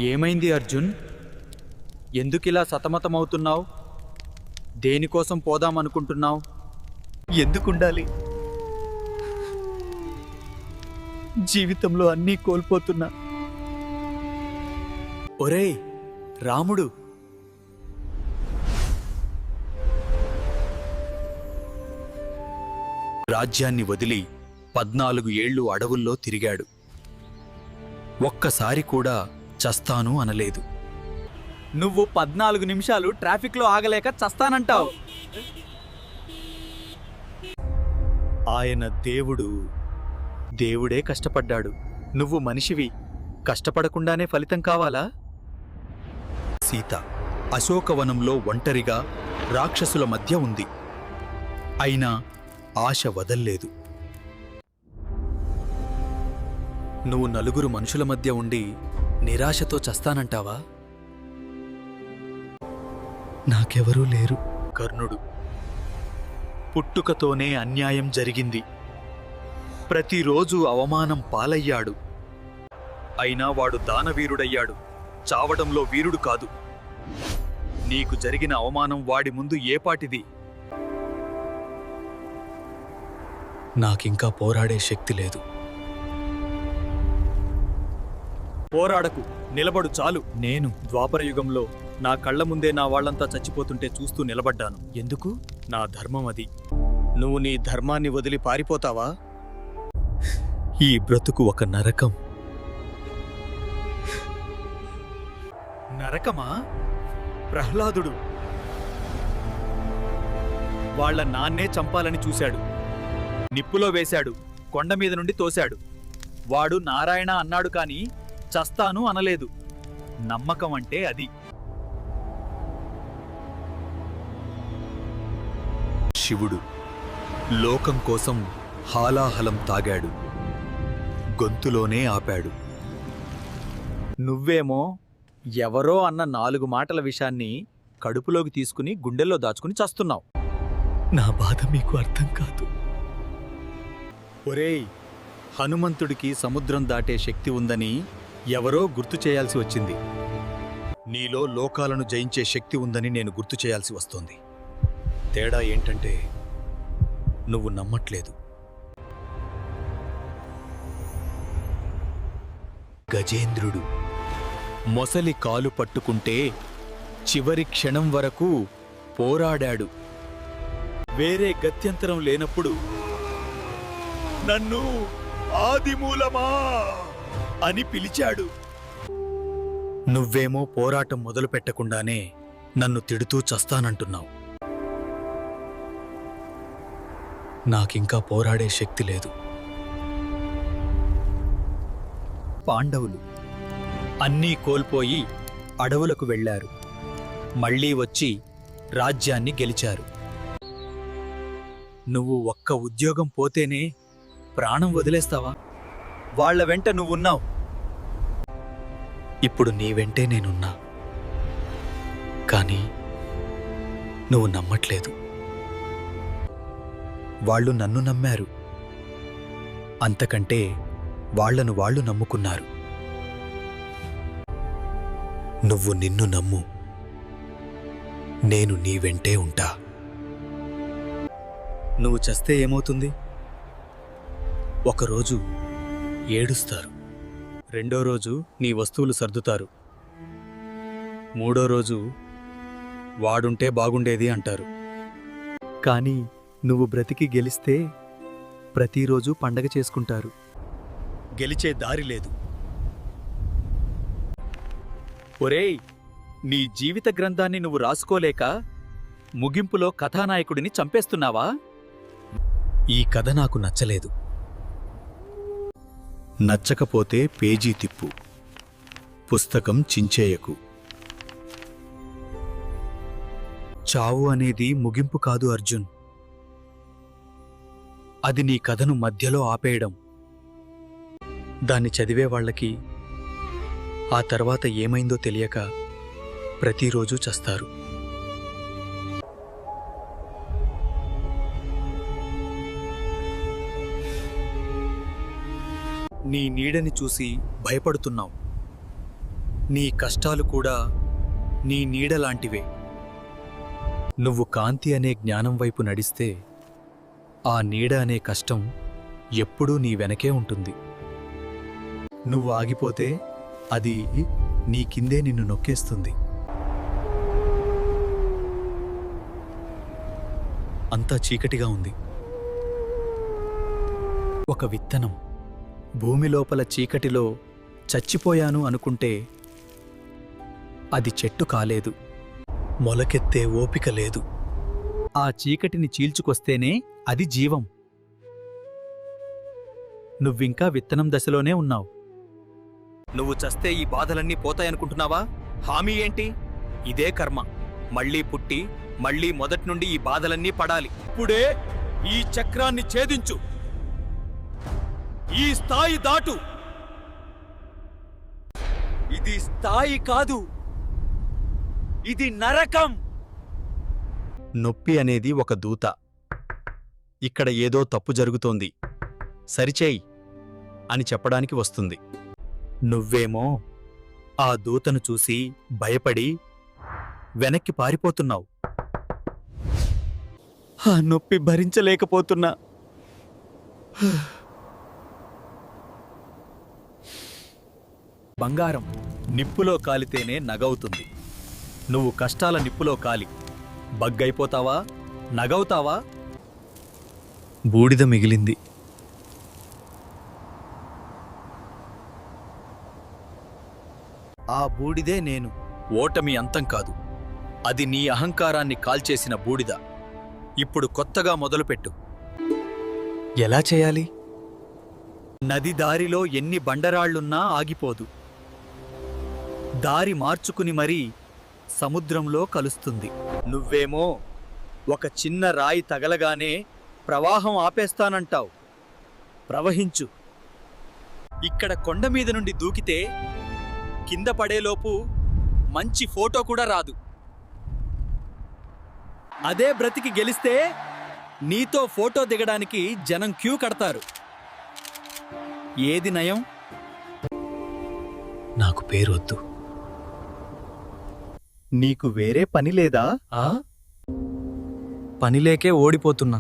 ఏమైంది అర్జున్? ఎందుకిలా సతమతమవుతున్నావు? దేనికోసం పోదామనుకుంటున్నావు? ఎందుకుండాలి? జీవితంలో అన్నీ కోల్పోతున్నా. ఒరేయ్ రాముడు, రాజ్యాన్ని వదిలి 14 ఏళ్లు అడవుల్లో తిరిగాడు. ఒక్కసారి కూడా చస్తాను అనలేదు. నువ్వు 14 నిమిషాలు ట్రాఫిక్లో ఆగలేక చస్తానంటావు. ఆయన దేవుడే కష్టపడ్డాడు. నువ్వు మనిషివి, కష్టపడకుండానే ఫలితం కావాలా? సీత అశోకవనంలో ఒంటరిగా రాక్షసుల మధ్య ఉంది. అయినా ఆశ వదల్లేదు. నువ్వు నలుగురు మనుషుల మధ్య ఉండి నిరాశతో చస్తానంటావా? నాకెవరూ లేరు. కర్ణుడు పుట్టుకతోనే అన్యాయం జరిగింది. ప్రతిరోజు అవమానం పాలయ్యాడు. అయినా వాడు దానవీరుడయ్యాడు, చావడంలో వీరుడు కాదు. నీకు జరిగిన అవమానం వాడి ముందు ఏపాటిది? నాకింకా పోరాడే శక్తి లేదు. పోరాడకు, నిలబడు చాలు. నేను ద్వాపరయుగంలో నా కళ్ల ముందే నా వాళ్లంతా చచ్చిపోతుంటే చూస్తూ నిలబడ్డాను. ఎందుకు? నా ధర్మం అది. నువ్వు నీ ధర్మాన్ని వదిలి పారిపోతావా? ఈ బ్రతుకు ఒక నరకం. నరకమా? ప్రహ్లాదుడు వాళ్ల నాన్నే చంపాలని చూశాడు. నిప్పులో వేశాడు, కొండ మీద నుండి తోశాడు. వాడు నారాయణ అన్నాడు కాని చస్తాను అనలేదు. నమ్మకం అంటే అది. శివుడు లోకం కోసం హాలాహలం తాగాడు, గొంతులోనే ఆపాడు. నువ్వేమో ఎవరో అన్న 4 మాటల విషయాన్ని కడుపులోకి తీసుకుని గుండెల్లో దాచుకుని చస్తున్నావు. నా బాధ మీకు అర్థం కాదు. ఒరేయ్, హనుమంతుడికి సముద్రం దాటే శక్తి ఉందని ఎవరో గుర్తు చేయాల్సి వచ్చింది. నీలో లోకాలను జయించే శక్తి ఉందని నేను గుర్తు చేయాల్సి వస్తోంది. తేడా ఏంటంటే నువ్వు నమ్మట్లేదు. గజేంద్రుడు మొసలి కాలు పట్టుకుంటే చివరి క్షణం వరకు పోరాడాడు. వేరే గత్యంతరం లేనప్పుడు నన్ను ఆదిమూలమా అని పిలిచాడు. నువ్వేమో పోరాటం మొదలు పెట్టకుండానే నన్ను తిడుతూ చస్తానంటున్నావు. నాకింకా పోరాడే శక్తి లేదు. పాండవులు అన్నీ కోల్పోయి అడవులకు వెళ్లారు. మళ్లీ వచ్చి రాజ్యాన్ని గెలిచారు. నువ్వు ఒక్క ఉద్యోగం పోతేనే ప్రాణం వదిలేస్తావా? వాళ్ల వెంట నువ్వున్నావు. ఇప్పుడు నీ వెంటే నేనున్నా. కానీ నువ్వు నమ్మట్లేదు. వాళ్ళు నన్ను నమ్మారు, అంతకంటే వాళ్లను వాళ్ళు నమ్ముకున్నారు. నువ్వు నిన్ను నమ్ము, నేను నీ వెంటే ఉంటా. నువ్వు చస్తే ఏమవుతుంది? ఒకరోజు ఏడుస్తారు, రెండో రోజు నీ వస్తువులు సర్దుతారు, మూడో రోజు వాడుంటే బాగుండేది అంటారు. కానీ నువ్వు బ్రతికి గెలిస్తే ప్రతిరోజు పండగ చేసుకుంటారు. గెలిచే దారి లేదు. ఒరేయ్, నీ జీవిత గ్రంథాన్ని నువ్వు రాసుకోలేక ముగింపులో కథానాయకుడిని చంపేస్తున్నావా? ఈ కథ నాకు నచ్చలేదు. నచ్చకపోతే పేజీ తిప్పు, పుస్తకం చించేయకు. చావు అనేది ముగింపు కాదు అర్జున్. అది నీ కథను మధ్యలో ఆపేయడం. దాన్ని చదివేవాళ్లకి ఆ తర్వాత ఏమైందో తెలియక ప్రతిరోజూ చస్తారు. నీ నీడని చూసి భయపడుతున్నావు. నీ కష్టాలు కూడా నీ నీడలాంటివే. నువ్వు కాంతి అనే జ్ఞానం వైపు నడిస్తే ఆ నీడ అనే కష్టం ఎప్పుడూ నీ వెనకే ఉంటుంది. నువ్వు ఆగిపోతే అది నీ కిందే నిన్ను నొక్కేస్తుంది. అంతా చీకటిగా ఉంది. ఒక విత్తనం భూమి లోపల చీకటిలో చచ్చిపోయాను అనుకుంటే అది చెట్టు కాలేదు, మొలకెత్తే ఓపిక లేదు. ఆ చీకటిని చీల్చుకొస్తేనే అది జీవం. నువ్వింకా విత్తనం దశలోనే ఉన్నావు. నువ్వు చస్తే ఈ బాధలన్నీ పోతాయనుకుంటున్నావా? హామీ ఏంటి? ఇదే కర్మ. మళ్ళీ పుట్టి మళ్ళీ మొదటి నుండి ఈ బాధలన్నీ పడాలి. ఇప్పుడే ఈ చక్రాన్ని ఛేదించు. ఈ స్థాయి దాటు. ఇది స్థాయి కాదు, ఇది నరకం. నొప్పి అనేది ఒక దూత. ఇక్కడ ఏదో తప్పు జరుగుతోంది, సరిచేయి అని చెప్పడానికి వస్తుంది. నువ్వేమో ఆ దూతను చూసి భయపడి వెనక్కి పారిపోతున్నావు. ఆ నొప్పి భరించలేకపోతున్నా. బంగారం నిప్పులో కాలితేనే నగవుతుంది. నువ్వు కష్టాల నిప్పులో కాలి బగ్గైపోతావా, నగవుతావా? బూడిద మిగిలింది. ఆ బూడిదే నేను. ఓటమి అంతం కాదు, అది నీ అహంకారాన్ని కాల్చేసిన బూడిద. ఇప్పుడు కొత్తగా మొదలుపెట్టు. ఎలా చేయాలి? నది దారిలో ఎన్ని బండరాళ్లున్నా ఆగిపోదు. దారి మార్చుకుని మరీ సముద్రంలో కలుస్తుంది. నువ్వేమో ఒక చిన్న రాయి తగలగానే ప్రవాహం ఆపేస్తానంటావు. ప్రవహించు. ఇక్కడ కొండ మీద నుండి దూకితే కింద పడేలోపు మంచి ఫోటో కూడా రాదు. అదే బ్రతికి గెలిస్తే నీతో ఫోటో దిగడానికి జనం క్యూ కడతారు. ఏది నయం? నాకు పేరొద్దు. నీకు వేరే పని లేదా? పనిలేకే ఓడిపోతున్నా.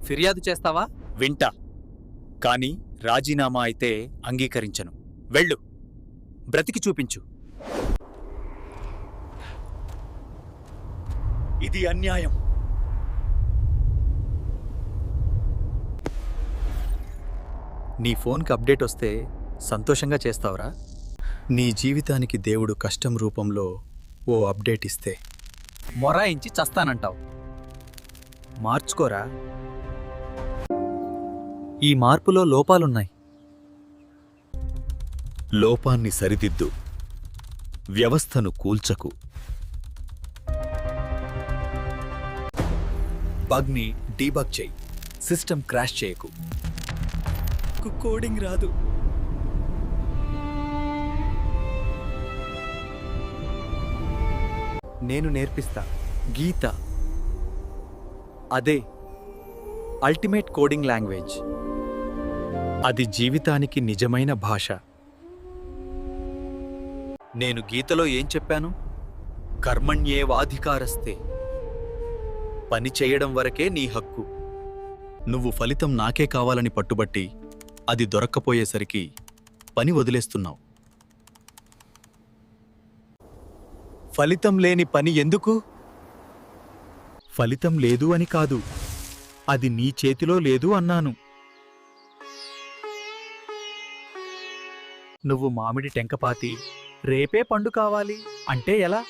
ఫిర్యాదు చేస్తావా? వింటా, కాని రాజీనామా అయితే అంగీకరించను. వెళ్ళు, బ్రతికి చూపించు. ఇది అన్యాయం. నీ ఫోన్కి అప్డేట్ వస్తే సంతోషంగా చేస్తావురా? నీ జీవితానికి దేవుడు కష్టం రూపంలో ఓ అప్డేట్ ఇస్తే మొరాయించి చస్తానంటావు. మార్చుకోరా. ఈ మార్పులో లోపాలున్నాయి. లోపాన్ని సరిదిద్దు, వ్యవస్థను కూల్చకు. బగ్ని డీబగ్ చేయి, సిస్టమ్ క్రాష్ చేయకు. కోడింగ్ రాదు. నేను నేర్పిస్తా. గీత అదే అల్టిమేట్ కోడింగ్ లాంగ్వేజ్. అది జీవితానికి నిజమైన భాష. నేను గీతలో ఏం చెప్పాను? కర్మణ్యేవాధికారస్తే. పని చేయడం వరకే నీ హక్కు. నువ్వు ఫలితం నాకే కావాలని పట్టుబట్టి అది దొరక్కపోయేసరికి పని వదిలేస్తున్నావు. ఫలితం లేని పని ఎందుకు? ఫలితం లేదు అని కాదు, అది నీ చేతిలో లేదు అన్నాను. నువ్వు మామిడి టెంకపాతి రేపే పండు కావాలి అంటే ఎలా?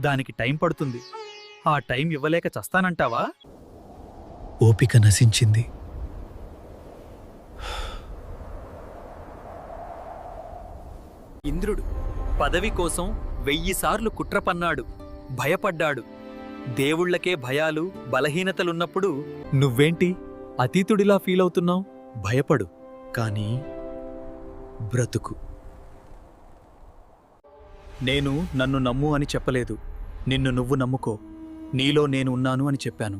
దానికి టైం పడుతుంది. ఆ టైం ఇవ్వలేక చస్తానంటావా? ఓపిక నశించింది. ఇంద్రుడు పదవి కోసం 1000 సార్లు కుట్ర పన్నాడు, భయపడ్డాడు. దేవుళ్లకే భయాలు, బలహీనతలున్నప్పుడు నువ్వేంటి అతీతుడిలా ఫీలవుతున్నావు? భయపడు, కానీ బ్రతుకు. నేను నన్ను నమ్ము అని చెప్పలేదు, నిన్ను నువ్వు నమ్ముకో. నీలో నేను ఉన్నాను అని చెప్పాను.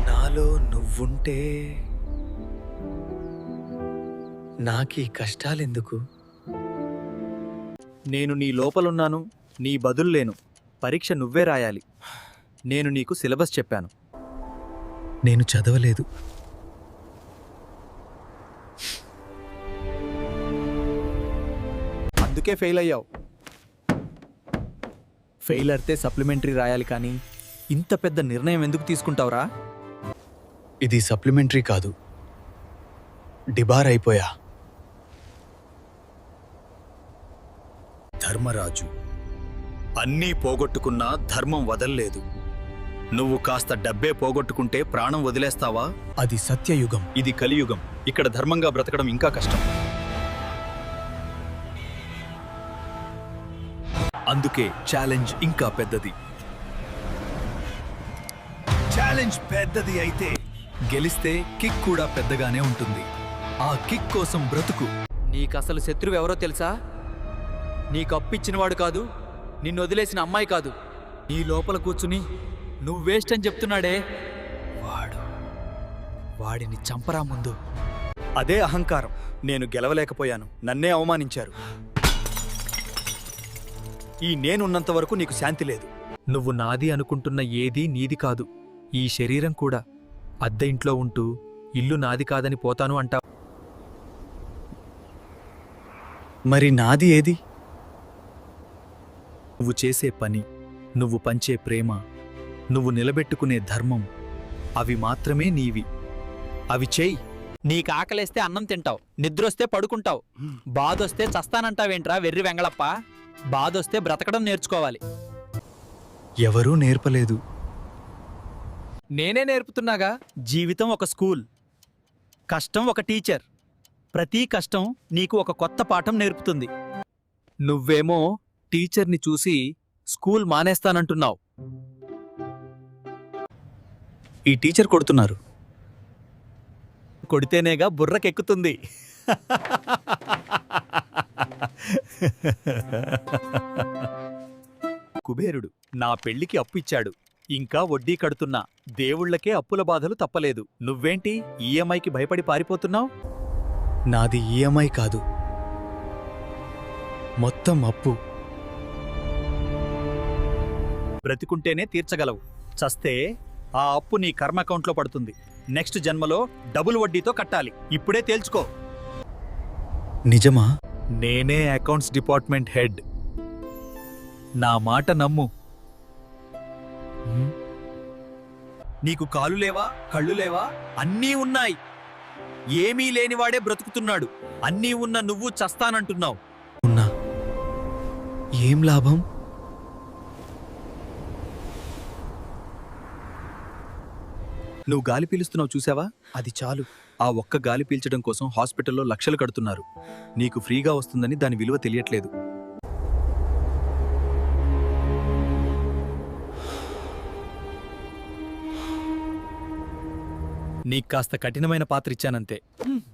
నాలో నువ్వుంటే నాకీ కష్టాలెందుకు? నేను నీ లోపలున్నాను, నీ బదులు లేను. పరీక్ష నువ్వే రాయాలి. నేను నీకు సిలబస్ చెప్పాను. నేను చదవలేదు. అందుకే ఫెయిల్ అయ్యావు. ఫెయిల్ అయితే సప్లిమెంటరీ రాయాలి, కానీ ఇంత పెద్ద నిర్ణయం ఎందుకు తీసుకుంటావురా? ఇది సప్లిమెంటరీ కాదు, డిబార్ అయిపోయా. ధర్మరాజు అన్నీ పోగొట్టుకున్నా ధర్మం వదల్లేదు. నువ్వు కాస్త డబ్బే పోగొట్టుకుంటే ప్రాణం వదిలేస్తావా? అది సత్యయుగం. ఇది కలియుగం. ఇక్కడ ధర్మంగా బ్రతకడం ఇంకా కష్టం. అందుకే ఛాలెంజ్ ఇంకా పెద్దది. ఛాలెంజ్ పెద్దది అయితే గెలిస్తే కిక్ కూడా పెద్దగానే ఉంటుంది. ఆ కిక్ కోసం బ్రతుకు. నీకసలు శత్రువు ఎవరో తెలుసా? నీకు అప్పిచ్చినవాడు కాదు, నిన్ను వదిలేసిన అమ్మాయి కాదు. నీ లోపల కూర్చుని నువ్వు వేస్ట్ అని చెప్తున్నాడే వాడిని చంపరా ముందు. అదే అహంకారం. నేను గెలవలేకపోయాను, నన్నే అవమానించారు. ఈ నేనున్నంత వరకు నీకు శాంతి లేదు. నువ్వు నాది అనుకుంటున్న ఏదీ నీది కాదు. ఈ శరీరం కూడా. అద్దె ఇంట్లో ఉంటూ ఇల్లు నాది కాదని పోతాను అంటావు. మరి నాది ఏది? నువ్వు చేసే పని, నువ్వు పంచే ప్రేమ, నువ్వు నిలబెట్టుకునే ధర్మం, అవి మాత్రమే నీవి. అవి చెయ్యి. నీకు ఆకలేస్తే అన్నం తింటావు, నిద్రొస్తే పడుకుంటావు, బాధొస్తే చస్తానంటావేంట్రా వెర్రి వెంగళప్ప? బాధొస్తే బ్రతకడం నేర్చుకోవాలి. ఎవరూ నేర్పలేదు. నేనే నేర్పుతున్నాగా. జీవితం ఒక స్కూల్, కష్టం ఒక టీచర్. ప్రతి కష్టం నీకు ఒక కొత్త పాఠం నేర్పుతుంది. నువ్వేమో టీచర్ని చూసి స్కూల్ మానేస్తానంటున్నావు. ఈ టీచర్ కొడుతున్నారు. కొడితేనేగా బుర్రకెక్కుతుంది. కుబేరుడు నా పెళ్లికి అప్పు ఇచ్చాడు, ఇంకా వడ్డీ కడుతున్నా. దేవుళ్లకే అప్పుల బాధలు తప్పలేదు. నువ్వేంటి ఈఎంఐకి భయపడి పారిపోతున్నావు? నాది ఈఎంఐ కాదు, మొత్తం అప్పు. బ్రతికుంటేనే తీర్చగలవు, చస్తే ఆ అప్పు నీ కర్మ అకౌంట్లో పడుతుంది. నెక్స్ట్ జన్మలో డబుల్ వడ్డీతో కట్టాలి. ఇప్పుడే తేల్చుకో. నిజమా? నేనే అకౌంట్స్ డిపార్ట్మెంట్ హెడ్. నా మాట నమ్ము. నీకు కాలు లేవా, కళ్ళు లేవా? అన్నీ ఉన్నాయి. ఏమీ లేనివాడే బ్రతుకుతున్నాడు. అన్నీ ఉన్న నువ్వు చస్తానంటున్నావు. ఉన్నా ఏం లాభం? నువ్వు గాలి పీలుస్తున్నావు చూసావా? అది చాలు. ఆ ఒక్క గాలి పీల్చడం కోసం హాస్పిటల్లో లక్షలు కడుతున్నారు. నీకు ఫ్రీగా వస్తుందని దాని విలువ తెలియట్లేదు. నీకు కాస్త కఠినమైన పాత్ర ఇచ్చానంతే.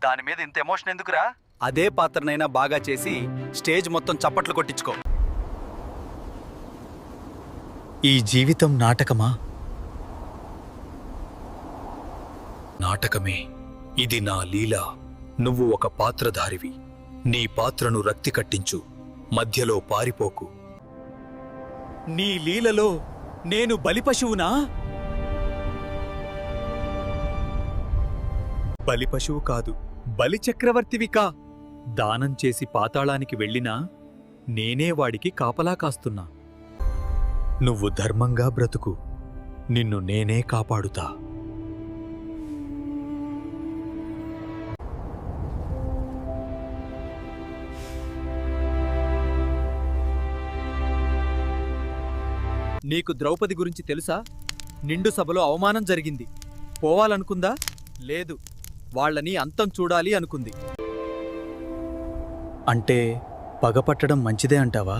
దాని మీద ఇంత ఎమోషన్ ఎందుకురా? అదే పాత్రనైనా బాగా చేసి స్టేజ్ మొత్తం చప్పట్లు కొట్టించుకో. ఈ జీవితం నాటకమా? నాటకమే. ఇది నా లీల. నువ్వు ఒక పాత్రధారివి. నీ పాత్రను రక్తి కట్టించు, మధ్యలో పారిపోకు. నీ లీలలో నేను బలిపశువునా? బలిపశువు కాదు, బలిచక్రవర్తివి కా. దానం చేసి పాతాళానికి వెళ్ళినా నేనే వాడికి కాపలా కాస్తున్నా. నువ్వు ధర్మంగా బ్రతుకు, నిన్ను నేనే కాపాడుతా. నీకు ద్రౌపది గురించి తెలుసా? నిండు సభలో అవమానం జరిగింది. పోవాలనుకుందా? లేదు, వాళ్ళని అంతం చూడాలి అనుకుంది. అంటే పగపట్టడం మంచిదే అంటావా?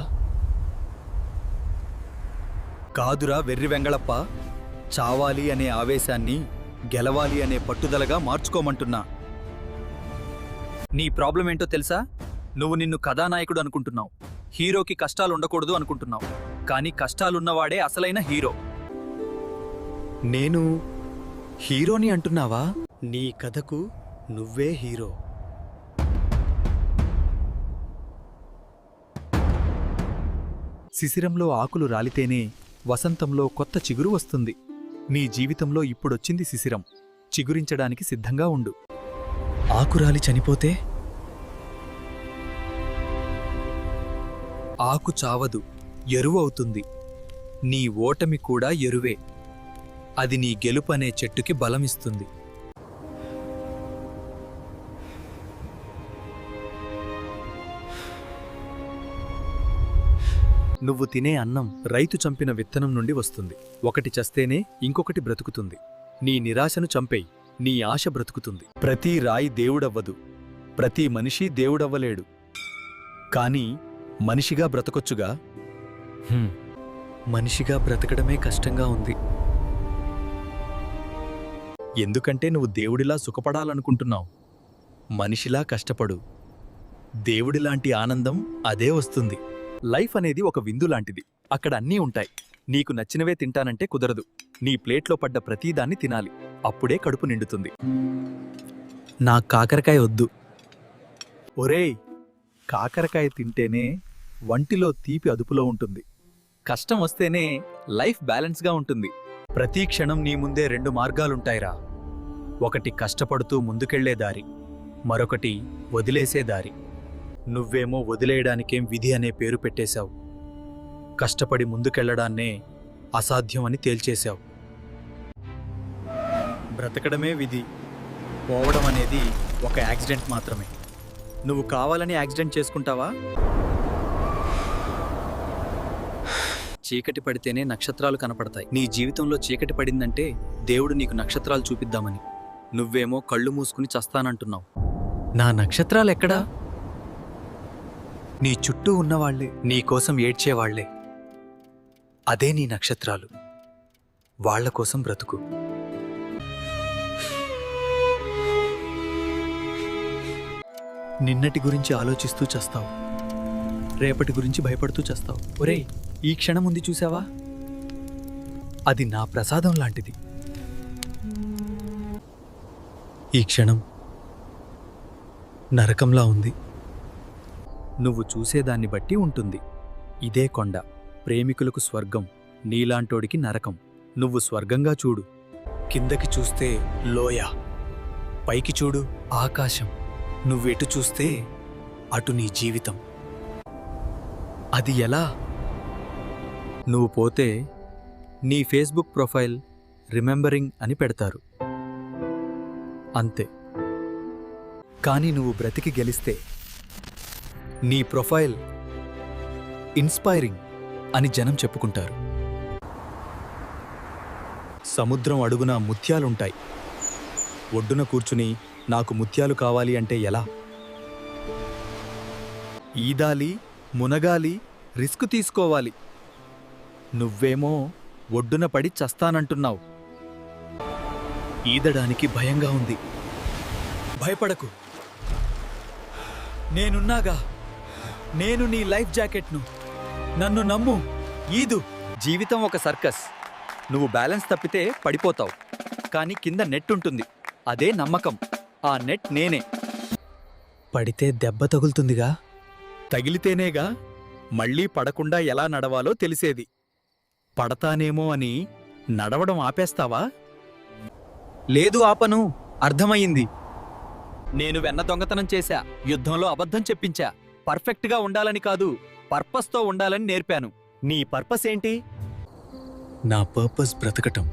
కాదురా వెర్రి వెంగళప్ప. చావాలి అనే ఆవేశాన్ని గెలవాలి అనే పట్టుదలగా మార్చుకోమంటున్నా. నీ ప్రాబ్లం ఏంటో తెలుసా? నువ్వు నిన్ను కథానాయకుడు అనుకుంటున్నావు, హీరోకి కష్టాలుండకూడదు అనుకుంటున్నావు. కానీ కష్టాలున్నవాడే అసలైన హీరో. నేను హీరోని అంటున్నావా? నీ కథకు నువ్వే హీరో. శిశిరంలో ఆకులు రాలితేనే వసంతంలో కొత్త చిగురు వస్తుంది. నీ జీవితంలో ఇప్పుడొచ్చింది శిశిరం. చిగురించడానికి సిద్ధంగా ఉండు. ఆకురాలి చనిపోతే ఆకు చావదు, ఎరువు అవుతుంది. నీ ఓటమి కూడా ఎరువే. అది నీ గెలుపనే చెట్టుకి బలమిస్తుంది. నువ్వు తినే అన్నం రైతు చంపిన విత్తనం నుండి వస్తుంది. ఒకటి చస్తేనే ఇంకొకటి బ్రతుకుతుంది. నీ నిరాశను చంపేయి, నీ ఆశ బ్రతుకుతుంది. ప్రతి రాయి దేవుడవ్వదు, ప్రతి మనిషి దేవుడవ్వలేడు. కాని మనిషిగా బ్రతకొచ్చుగా. మనిషిగా బ్రతకడమే కష్టంగా ఉంది. ఎందుకంటే నువ్వు దేవుడిలా సుఖపడాలనుకుంటున్నావు. మనిషిలా కష్టపడు. దేవుడిలాంటి ఆనందం అదే వస్తుంది. లైఫ్ అనేది ఒక విందు లాంటిది. అక్కడ అన్నీ ఉంటాయి. నీకు నచ్చినవే తింటానంటే కుదరదు. నీ ప్లేట్లో పడ్డ ప్రతీదాన్ని తినాలి. అప్పుడే కడుపు నిండుతుంది. నా కాకరకాయ వద్దు. ఒరేయ్, కాకరకాయ తింటేనే వంటిలో తీపి అదుపులో ఉంటుంది. కష్టం వస్తేనే లైఫ్ బ్యాలెన్స్గా ఉంటుంది. ప్రతి క్షణం నీ ముందే రెండు మార్గాలుంటాయిరా. ఒకటి కష్టపడుతూ ముందుకెళ్లే దారి, మరొకటి వదిలేసే దారి. నువ్వేమో వదిలేయడానికేం విధి అనే పేరు పెట్టేశావు. కష్టపడి ముందుకెళ్లడాన్నే అసాధ్యం అని తేల్చేశావు. బ్రతకడమే విధి, పోవడం అనేది ఒక యాక్సిడెంట్ మాత్రమే. నువ్వు కావాలని యాక్సిడెంట్ చేసుకుంటావా? చీకటి పడితేనే నక్షత్రాలు కనపడతాయి. నీ జీవితంలో చీకటి పడిందంటే దేవుడు నీకు నక్షత్రాలు చూపిద్దామని. నువ్వేమో కళ్ళు మూసుకుని చస్తానంటున్నావు. నా నక్షత్రాలెక్కడా? నీ చుట్టూ ఉన్నవాళ్లే, నీకోసం ఏడ్చేవాళ్లే. అదే నీ నక్షత్రాలు. వాళ్ల కోసం బ్రతుకు. నిన్నటి గురించి ఆలోచిస్తూ చస్తావు, రేపటి గురించి భయపడుతూ చస్తావు. ఒరేయ్, ఈ క్షణం ఉంది చూసావా? అది నా ప్రసాదం లాంటిది. ఈ క్షణం నరకంలా ఉంది. నువ్వు చూసేదాన్ని బట్టి ఉంటుంది. ఇదే కొండ, ప్రేమికులకు స్వర్గం, నీలాంటోడికి నరకం. నువ్వు స్వర్గంగా చూడు. కిందకి చూస్తే లోయ, పైకి చూడు ఆకాశం. నువ్వెటు చూస్తే అటు నీ జీవితం. అది ఎలా? నువ్వు పోతే నీ ఫేస్బుక్ ప్రొఫైల్ రిమెంబరింగ్ అని పెడతారు, అంతే. కానీ నువ్వు బ్రతికి గెలిస్తే నీ ప్రొఫైల్ ఇన్స్పైరింగ్ అని జనం చెప్పుకుంటారు. సముద్రం అడుగున ముత్యాలుంటాయి. ఒడ్డున కూర్చుని నాకు ముత్యాలు కావాలి అంటే ఎలా? ఈదాలి, మునగాలి, రిస్క్ తీసుకోవాలి. నువ్వేమో ఒడ్డున పడి చస్తానంటున్నావు. ఈదడానికి భయంగా ఉంది. భయపడకు, నేనున్నాగా. నేను నీ లైఫ్ జాకెట్ను. నన్ను నమ్ము, ఈదు. జీవితం ఒక సర్కస్. నువ్వు బ్యాలెన్స్ తప్పితే పడిపోతావు. కానీ కింద నెట్ ఉంటుంది, అదే నమ్మకం. ఆ నెట్ నేనే. పడితే దెబ్బ తగులుతుందిగా. తగిలితేనేగా మళ్ళీ పడకుండా ఎలా నడవాలో తెలిసేది. పడతానేమో అని నడవడం ఆపేస్తావా? లేదు, ఆపను. అర్థమయ్యింది. నేను వెన్న దొంగతనం చేశా, యుద్ధంలో అబద్ధం చెప్పించా. పర్ఫెక్ట్గా ఉండాలని కాదు, పర్పస్తో ఉండాలని నేర్పాను. నీ పర్పస్ ఏంటి? నా పర్పస్ బ్రతకటం.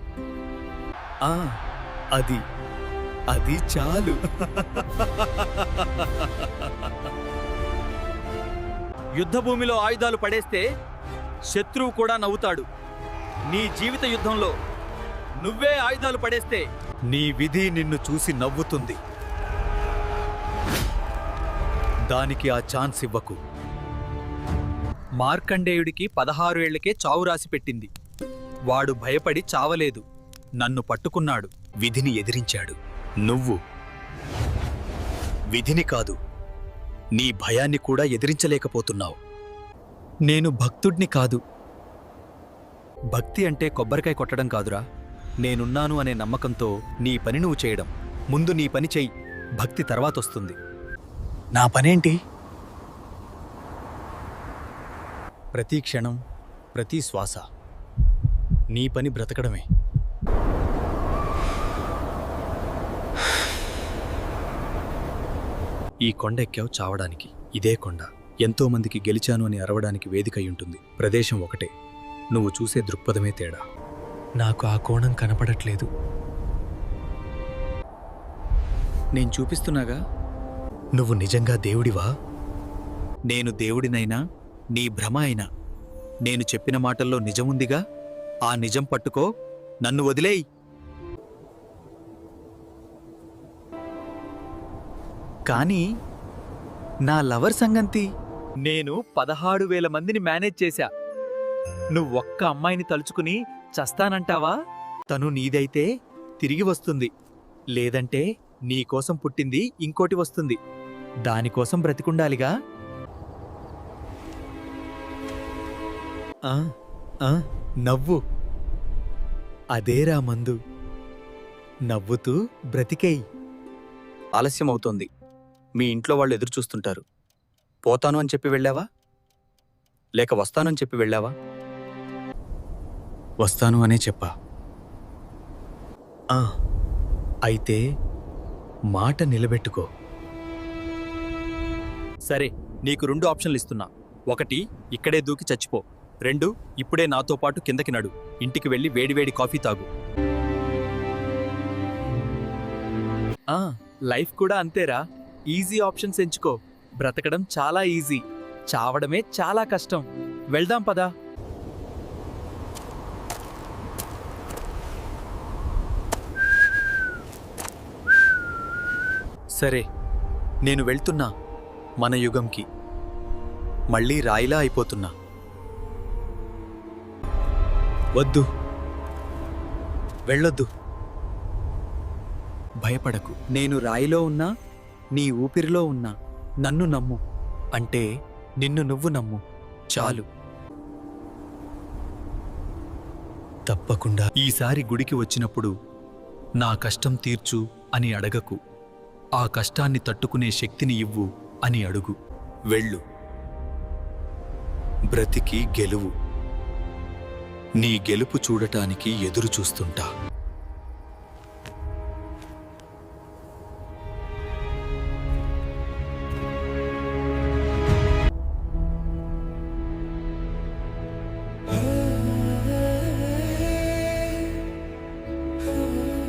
అది అది చాలు. యుద్ధభూమిలో ఆయుధాలు పడేస్తే శత్రువు కూడా నవ్వుతాడు. నీ జీవిత యుద్ధంలో నువ్వే ఆయుధాలు పడేస్తే నీ విధి నిన్ను చూసి నవ్వుతుంది. దానికి ఆ ఛాన్స్ ఇవ్వకు. మార్కండేయుడికి 16 ఏళ్లకే చావు రాసి పెట్టింది. వాడు భయపడి చావలేదు, నన్ను పట్టుకున్నాడు, విధిని ఎదిరించాడు. నువ్వు విధిని కాదు, నీ భయాన్ని కూడా ఎదిరించలేకపోతున్నావు. నేను భక్తుడిని కాదు. భక్తి అంటే కొబ్బరికాయ కొట్టడం కాదురా. నేనున్నాను అనే నమ్మకంతో నీ పని నువ్వు చేయడం. ముందు నీ పని చెయ్యి, భక్తి తర్వాతొస్తుంది. నా పనేంటి? ప్రతి క్షణం ప్రతి శ్వాస నీ పని బ్రతకడమే. ఈ కొండ ఎక్కావు చావడానికి. ఇదే కొండ ఎంతో మందికి గెలిచాను అని అరవడానికి వేదిక అయ్యుంటుంది. ప్రదేశం ఒకటే, నువ్వు చూసే దృక్పథమే తేడా. నాకు ఆ కోణం కనపడట్లేదు. నేను చూపిస్తున్నాగా. నువ్వు నిజంగా దేవుడివా? నేను దేవుడినైనా నీ భ్రమ అయినా నేను చెప్పిన మాటల్లో నిజముందిగా. ఆ నిజం పట్టుకో, నన్ను వదిలేయ్. కానీ నా లవర్ సంగంతి. నేను 16,000 మందిని మేనేజ్ చేశా. నువ్వొక్క అమ్మాయిని తలుచుకుని చస్తానంటావా? తను నీదైతే తిరిగి వస్తుంది, లేదంటే నీకోసం పుట్టింది ఇంకోటి వస్తుంది. దానికోసం బ్రతికుండాలిగా. ఆ, ఆ, నవ్వు. అదేరా మందు. నవ్వుతూ బ్రతికేయ్. ఆలస్యం అవుతోంది. మీ ఇంట్లో వాళ్ళు ఎదురుచూస్తుంటారు. పోతాను అని చెప్పి వెళ్ళావా, లేక వస్తానని చెప్పి వెళ్ళావా? వస్తాను అనే చెప్పా. అయితే మాట నిలబెట్టుకో. సరే, నీకు 2 ఆప్షన్లు ఇస్తున్నా. 1, ఇక్కడే దూకి చచ్చిపో. 2, ఇప్పుడే నాతో పాటు కిందకి నడు. ఇంటికి వెళ్ళి వేడివేడి కాఫీ తాగు. లైఫ్ కూడా అంతేరా. ఈజీ ఆప్షన్స్ ఎంచుకో. బ్రతకడం చాలా ఈజీ, చావడమే చాలా కష్టం. వెళ్దాం పదా. సరే, నేను వెళ్తున్నా మన యుగంకి. మళ్ళీ రాయిలా అయిపోతున్నా. వద్దు, వెళ్ళొద్దు. భయపడకు. నేను రాయిలో ఉన్నా, నీ ఊపిరిలో ఉన్నా. నన్ను నమ్ము. అంటే నిన్ను నువ్వు నమ్ము చాలు. తప్పకుండా ఈసారి గుడికి వచ్చినప్పుడు నా కష్టం తీర్చు అని అడగకు. ఆ కష్టాన్ని తట్టుకునే శక్తిని ఇవ్వు అని అడుగు. వెళ్ళు, బ్రతికి గెలువు. నీ గెలుపు చూడటానికి ఎదురు చూస్తుంటా.